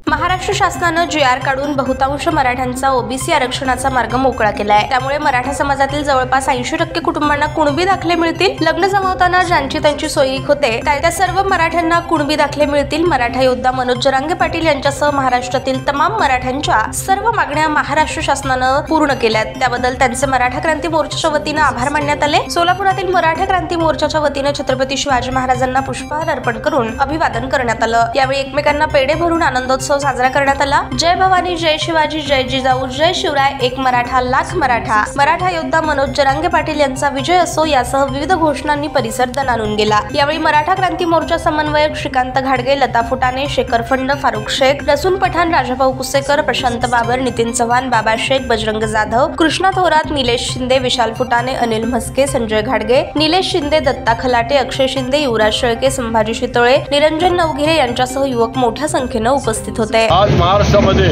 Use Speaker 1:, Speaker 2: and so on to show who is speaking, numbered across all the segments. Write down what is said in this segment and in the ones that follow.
Speaker 1: महाराष्ट्र शासनाने जी.आर. काढून बहुतांश मराठ्यांचा ओबीसी आरक्षणाचा मार्ग मोकळा केलाय। त्यामुळे मराठा समाजातील जवळपास 80% कुटुंबांना कुणबी दाखले मिळतील। लग्न जमवताना ज्यांची त्यांची सोयीक होते त्या सर्व मराठ्यांना कुणबी दाखले मिळतील। मराठा योद्धा मनोज जरांगे पाटील यांच्यासह महाराष्ट्रातील तमाम मराठ्यांच्या सर्व मागण्या महाराष्ट्र शासनाने पूर्ण केल्यात। त्याबद्दल त्यांचे मराठा क्रांती मोर्चाच्या वतीने आभार मानण्यात आले। सोलापुरातील मराठा क्रांती मोर्चाच्या वतीने छत्रपती शिवाजी महाराजांना पुष्पहार अर्पण करून अभिवादन करण्यात आलं। यावेळी एकमेकांना पेढे भरून आनंदोत्सव साजरा करण्यात आला। जय भवानी, जय शिवाजी, जय जिजाऊ, जय शिवराय, एक मराठा लाख मराठा, मराठा योद्धा मनोज जरांगे पाटील यांचा विजय असो यासह विविध घोषणांनी परिसर दणाणून गेला। यावेळी मराठा क्रांती मोर्चा समन्वयक श्रीकांत घाडगे, लता फुटाणे, शेखर फंड, फारुख शेख, रसूल पठाण, राजाभाऊ कुसेकर, प्रशांत बाबर, नितीन चव्हाण, बाबा शेख, बजरंग जाधव, कृष्णा थोरात, निलेश शिंदे, विशाल फुटाणे, अनिल म्हस्के, संजय घाडगे, निलेश शिंदे, दत्ता खलाटे, अक्षय शिंदे, युवराज शेळके, संभाजी शितोळे, निरंजन नवघिरे यांच्यासह युवक मोठ्या संख्येने उपस्थित होते।
Speaker 2: आज महाराष्ट्रामध्ये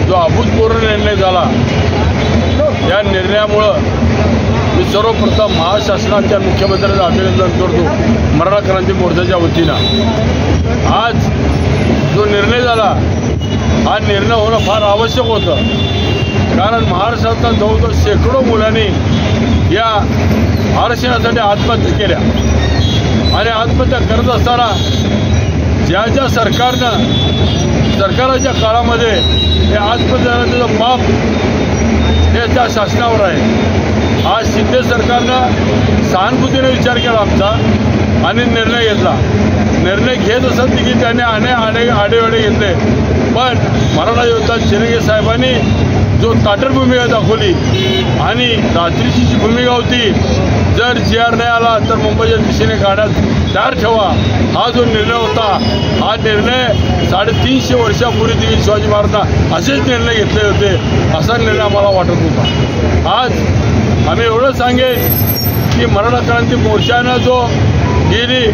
Speaker 2: जो अभूतपूर्व निर्णय झाला, या निर्णयामुळे मी सर्वप्रथम महाशासनाच्या मुख्यमंत्र्यांचं अभिनंदन करतो। मराठा क्रांती मोर्चाच्या वतीनं आज जो निर्णय झाला, हा निर्णय होणं फार आवश्यक होतं, कारण महाराष्ट्रातल्या जवळजवळ शेकडो मुलांनी या आरक्षणासाठी आत्महत्या केल्या आणि आत्महत्या करत असताना ज्या सरकारच्या काळामध्ये हे आत्महत्याचं पाप हे त्या शासनावर आहे। आज शिंदे सरकारनं सहानुभूतीने विचार केला आमचा आणि निर्णय घेतला। निर्णय घेत असत की त्याने आडेवेडे घेतले, पण मराठा योद्धा जरांगे साहेबांनी जो ताटर भूमिका दाखवली आणि रात्रीची जी भूमिका होती, जर जी.आर. नाही आला तर मुंबईच्या दिशेने काढण्यात तयार ठेवा, हा जो निर्णय होता, हा निर्णय 350 वर्षापूर्वी देखील शिवाजी महाराजांना असेच निर्णय घेतले होते, असा निर्णय आम्हाला वाटत होता। आज आम्ही एवढं सांगेन की मराठा क्रांती मोर्चानं जो गेली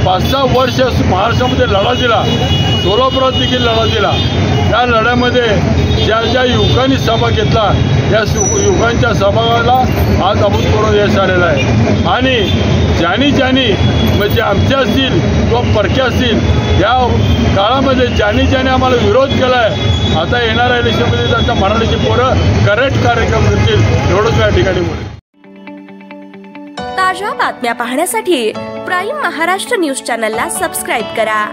Speaker 2: 5-6 वर्ष महाराष्ट्रामध्ये लढा दिला, सोलापुरात देखील लढा दिला, त्या लढ्यामध्ये ज्या युवकांनी सहभाग घेतला, या युवकांच्या सहभागाला आज अभूतपूर्व यश आलेलं आहे। आणि ज्यांनी म्हणजे आमचे असतील किंवा परके असतील, या काळामध्ये ज्यांनी आम्हाला विरोध केला आहे, आता येणाऱ्या इलेक्शनमध्ये त्यांच्या मराठीची पोरं करेक्ट कार्यक्रम करतील, एवढंच या ठिकाणी बोलेन।
Speaker 1: ताज्या बातम्या पाहण्यासाठी प्राईम महाराष्ट्र न्यूज चॅनलला सबस्क्राईब करा।